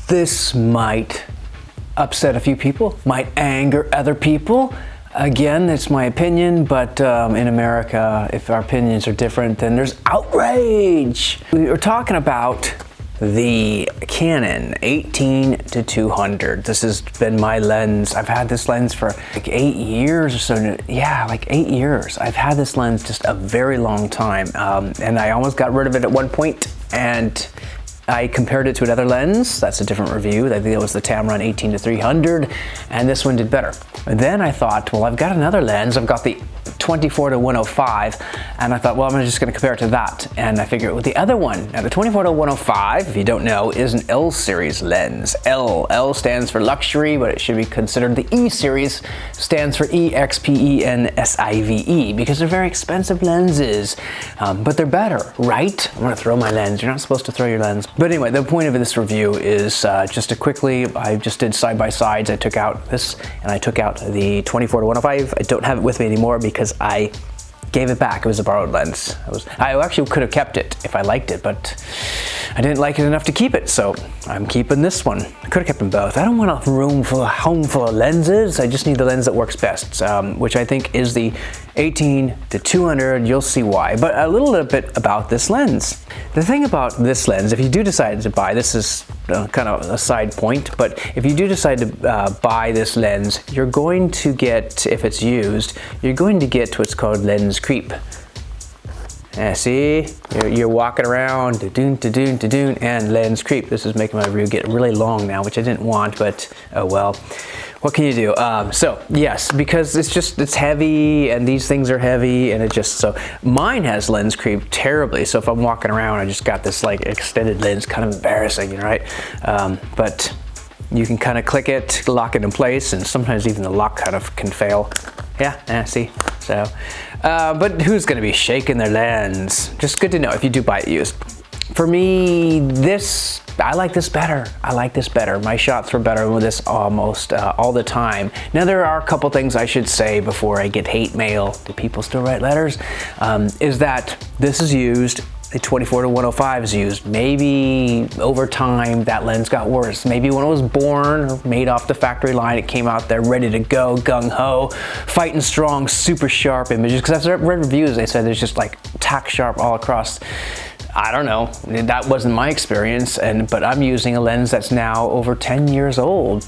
This might upset a few people, might anger other people. Again, it's my opinion, but in America, if our opinions are different, then there's outrage. We were talking about the Canon 18-200. This has been my lens. I've had this lens for like 8 years or so. Yeah, like 8 years. I've had this lens just a very long time. And I almost got rid of it at one point, and I compared it to another lens. That's a different review. I think it was the Tamron 18-300, and this one did better. And then I thought, well, I've got another lens. I've got the 24-105, and I thought, well, I'm just going to compare it to that. And I figured with the other one, now the 24-105, if you don't know, is an L series lens. L stands for luxury, but it should be considered the E series, stands for EXPENSIVE, because they're very expensive lenses, but they're better, right? I'm going to throw my lens. You're not supposed to throw your lens. But anyway, the point of this review is just to quickly, I just did side-by-sides. I took out this, and I took out the 24-105. I don't have it with me anymore because I gave it back. It was a borrowed lens. I actually could have kept it if I liked it, but I didn't like it enough to keep it, so I'm keeping this one. I could have kept them both. I don't want a home full of lenses. I just need the lens that works best, which I think is the 18-200. You'll see why. But a little bit about this lens. The thing about this lens, if you do decide to buy, this is kind of a side point, but if you do decide to buy this lens, you're going to get, if it's used, you're going to get what's called lens creep. See, you're walking around, da-doon, and lens creep. This is making my review get really long now, which I didn't want, but oh well. What can you do? So yes, because it's heavy, and these things are heavy, and so mine has lens creep terribly. So if I'm walking around, I just got this like extended lens, kind of embarrassing, right? But you can kind of click it, lock it in place, and sometimes even the lock kind of can fail. Yeah, see? So, but who's gonna be shaking their lens? Just good to know if you do buy it used. For me, I like this better. I like this better. My shots were better with this almost all the time. Now there are a couple things I should say before I get hate mail. Do people still write letters? Is that this is used, the 24-105 is used. Maybe over time that lens got worse. Maybe when it was born or made off the factory line, it came out there ready to go, gung-ho, fighting strong, super sharp images. Because I've read reviews, they said there's just like tack sharp all across. I don't know, that wasn't my experience, but I'm using a lens that's now over 10 years old.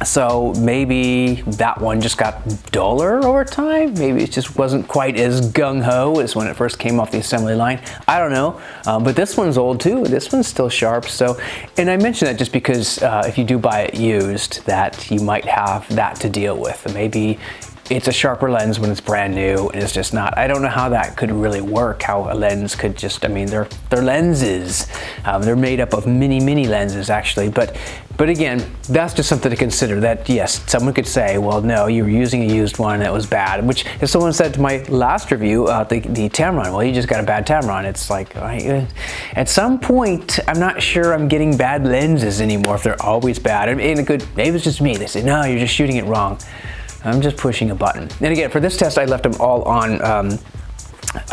So maybe that one just got duller over time. Maybe it just wasn't quite as gung-ho as when it first came off the assembly line. I don't know, but this one's old too. This one's still sharp. So, and I mention that just because if you do buy it used, that you might have that to deal with. Maybe it's a sharper lens when it's brand new, and it's just not. I don't know how that could really work, how a lens could just, I mean, they're lenses. They're made up of mini lenses actually, but again, that's just something to consider, that yes, someone could say, well, no, you were using a used one that was bad, which if someone said to my last review, the Tamron, well, you just got a bad Tamron. It's like, at some point, I'm not sure I'm getting bad lenses anymore if they're always bad. I mean, maybe it's just me. They say, no, you're just shooting it wrong. I'm just pushing a button. And again, for this test, I left them all on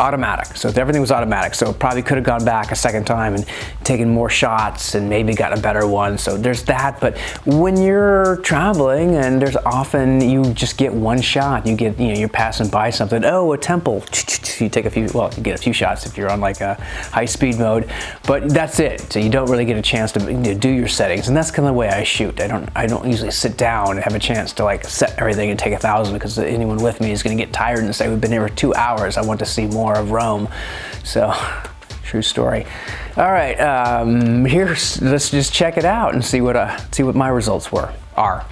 automatic. So everything was automatic. So probably could have gone back a second time and taken more shots and maybe got a better one. So there's that. But when you're traveling, and there's often you just get one shot. You get, you're passing by something. Oh, a temple. You take a few. Well, you get a few shots if you're on like a high-speed mode. But that's it. So you don't really get a chance to do your settings. And that's kind of the way I shoot. I don't usually sit down and have a chance to like set everything and take 1,000, because anyone with me is going to get tired and say, we've been here for 2 hours. I want to see more of Rome. So true story. All right, let's just check it out and see what my results are.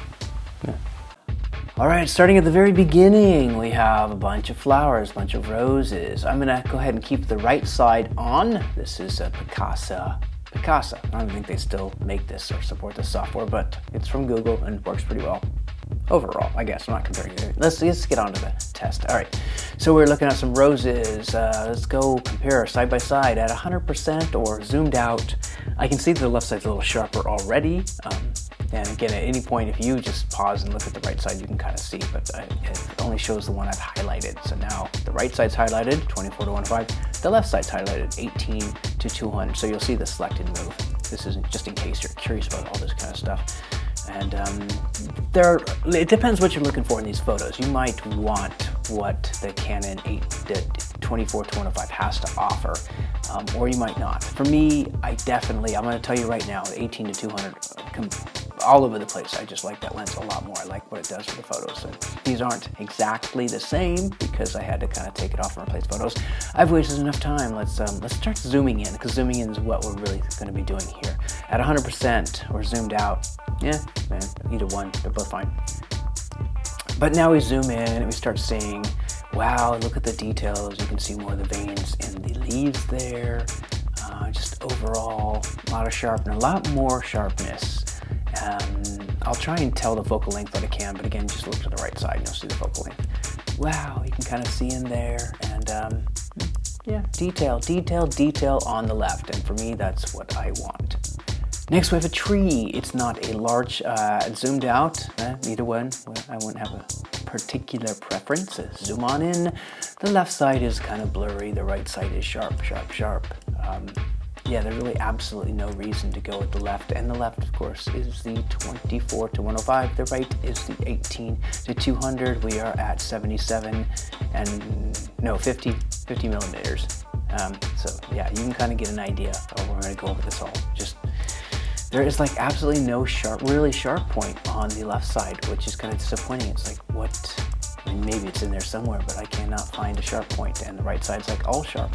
All right, starting at the very beginning, we have a bunch of flowers, a bunch of roses. I'm gonna go ahead and keep the right side on. This is a Picasa. I don't think they still make this or support this software, but it's from Google and works pretty well. Overall, I guess. I'm not comparing it. Let's get on to the test. All right, so we're looking at some roses. Let's go compare side by side at 100% or zoomed out. I can see the left side's a little sharper already. And again, at any point, if you just pause and look at the right side, you can kind of see, but it only shows the one I've highlighted. So now the right side's highlighted, 24-105. The left side's highlighted, 18-200. So you'll see the selected move. this isn't just in case you're curious about all this kind of stuff. And it depends what you're looking for in these photos. You might want what the Canon 24-105 has to offer, or you might not. For me, I'm going to tell you right now, 18-200, all over the place. I just like that lens a lot more. I like what it does for the photos. And these aren't exactly the same because I had to kind of take it off and replace photos. I've wasted enough time. Let's start zooming in, because zooming in is what we're really going to be doing here. At 100% or zoomed out, yeah, man, either one, they're both fine. But now we zoom in and we start seeing, wow, look at the details. You can see more of the veins in the leaves there. Just overall, a lot of sharpness, a lot more sharpness. I'll try and tell the focal length that I can, but again, just look to the right side and you'll see the focal length. Wow, you can kind of see in there, and yeah, detail on the left, and for me, that's what I want. Next, we have a tree. It's not a large, zoomed out, either one. I wouldn't have a particular preference. Zoom on in. The left side is kind of blurry. The right side is sharp. Yeah, there's really absolutely no reason to go with the left. And the left, of course, is the 24-105. The right is the 18-200. We are at 77 and, no, 50 millimeters. So yeah, you can kind of get an idea of where we're going to go over this all. There is like absolutely no really sharp point on the left side, which is kind of disappointing. It's like, what? I mean, maybe it's in there somewhere, but I cannot find a sharp point, and the right side's like all sharp.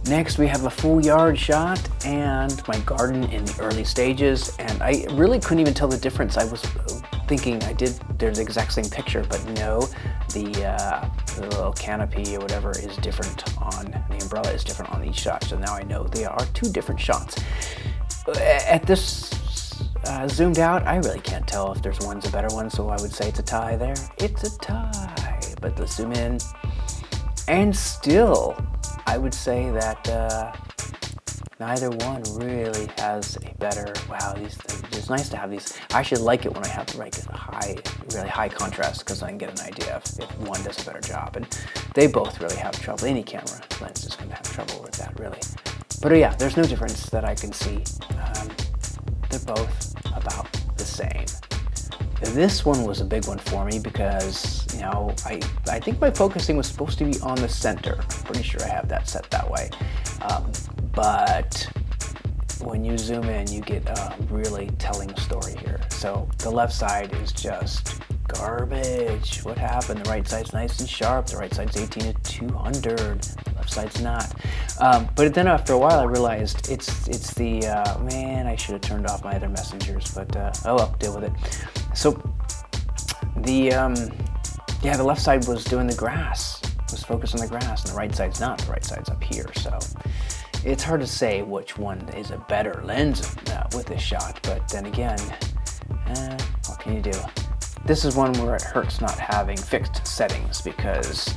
Next, we have a full yard shot and my garden in the early stages, and I really couldn't even tell the difference. I was thinking they're the exact same picture, but no, the little canopy or whatever is different the umbrella is different on each shot, so now I know they are two different shots. At this zoomed out, I really can't tell if there's one's a better one, so I would say it's a tie there. It's a tie, but let's zoom in. And still, I would say that neither one really has a better, wow, it's nice to have these. I actually like it when I have like really high contrast, because I can get an idea if one does a better job. And they both really have trouble. Any camera lens is going to have trouble with that, really. But yeah, there's no difference that I can see. They're both about the same. This one was a big one for me because, you know, I think my focusing was supposed to be on the center. I'm pretty sure I have that set that way. But when you zoom in, you get really telling a story here. So the left side is just garbage. What happened? The right side's nice and sharp. The right side's 18-200. The left side's not. But then after a while, I realized it's the man. I should have turned off my other messengers, but oh well, deal with it. So the left side was doing the grass. Was focused on the grass, and the right side's not. The right side's up here. So it's hard to say which one is a better lens with this shot. But then again, what can you do? This is one where it hurts not having fixed settings, because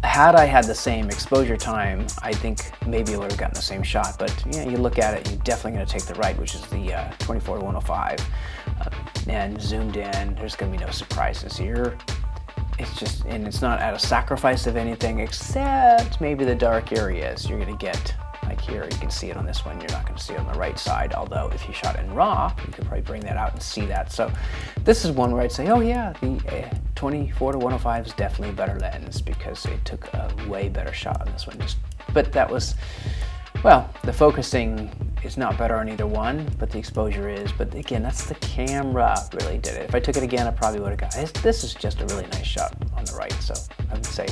had I had the same exposure time, I think maybe I would have gotten the same shot. But yeah, you look at it, you're definitely going to take the right, which is the 24-105, and zoomed in. There's going to be no surprises here. It's just, and it's not at a sacrifice of anything except maybe the dark areas. You're going to get, like here, you can see it on this one. You're not going to see it on the right side, although if you shot in RAW, you could probably bring that out and see that. So this is one where I'd say, oh yeah, the 24-105 is definitely a better lens, because it took a way better shot on this one. But that was, well, the focusing is not better on either one, but the exposure is. But again, that's the camera really did it. If I took it again, I probably would have got it. This is just a really nice shot on the right, so I would say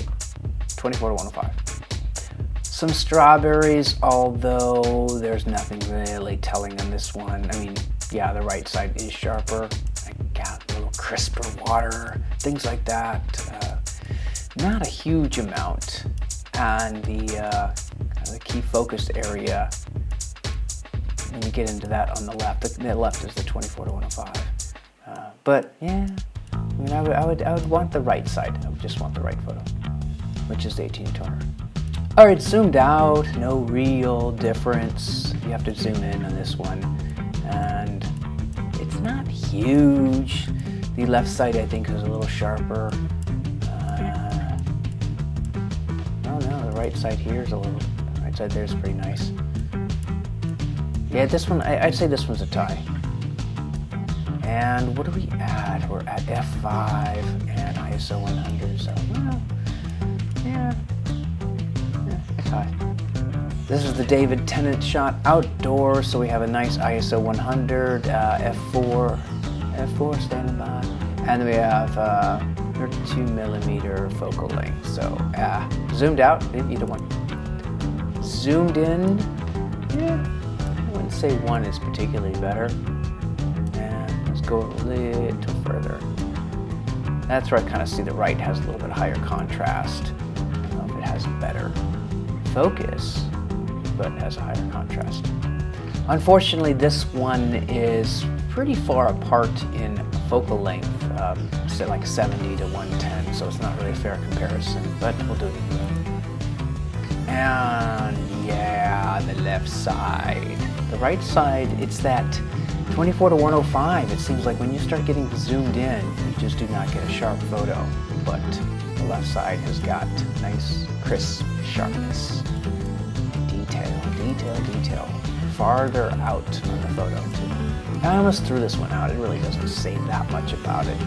24-105. Some strawberries, although there's nothing really telling on this one. I mean, yeah, the right side is sharper. I got a little crisper water, things like that. Not a huge amount. And the key focused area, when you get into that on the left is the 24-105. But yeah, I mean, I would want the right side. I would just want the right photo, which is the 18-200. All right, zoomed out, no real difference. You have to zoom in on this one, and it's not huge. The left side, I think, is a little sharper. Oh no, the right side here is the right side there is pretty nice. Yeah, this one, I'd say this one's a tie. And what are we at? We're at f5 and ISO 100, so, well, yeah, tie. This is the David Tennant shot outdoors, so we have a nice ISO 100, f4 standing by, and we have 32mm focal length. So zoomed out, either one. Zoomed in, yeah, I wouldn't say one is particularly better. And let's go a little further. That's where I kind of see the right has a little bit higher contrast. I don't know if it has better focus, but it has a higher contrast. Unfortunately, this one is pretty far apart in focal length, so like 70 to 110, so it's not really a fair comparison, but we'll do it anyway. And yeah, the left side. The right side, it's that 24 to 105. It seems like when you start getting zoomed in, you just do not get a sharp photo, but the left side has got nice, crisp sharpness. Detail. Farther out on the photo too. I almost threw this one out. It really doesn't say that much about it,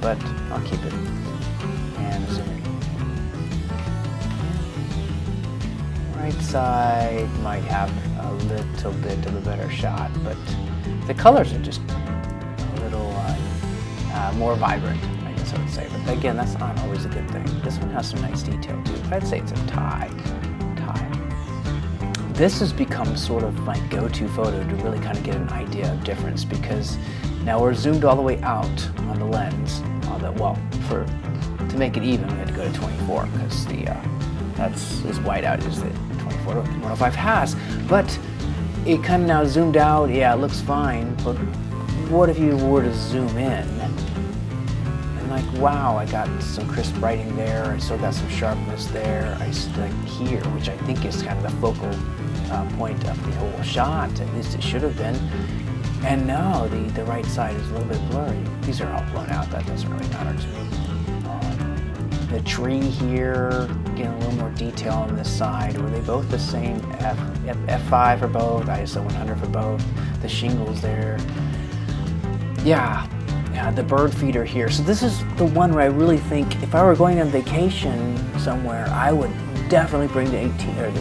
but I'll keep it. And zoom in. Right side might have a little bit of a better shot, but the colors are just a little more vibrant, I guess I would say. But again, that's not always a good thing. This one has some nice detail too. I'd say it's a tie. This has become sort of my go-to photo to really kind of get an idea of difference, because now we're zoomed all the way out on the lens. To make it even, we had to go to 24 because that's as wide out as the 24 to 105 has. But it kind of now zoomed out. Yeah, it looks fine. But what if you were to zoom in? And like, wow, I got some crisp writing there. I still got some sharpness there. I still here, which I think is kind of the focal point of the whole shot, at least it should have been. And no, the right side is a little bit blurry. These are all blown out, that doesn't really matter to me. The tree here, getting a little more detail on this side. Were they both the same? F5 for both, ISO 100 for both. The shingles there. Yeah, the bird feeder here. So this is the one where I really think if I were going on vacation somewhere, I would definitely bring the 18 or the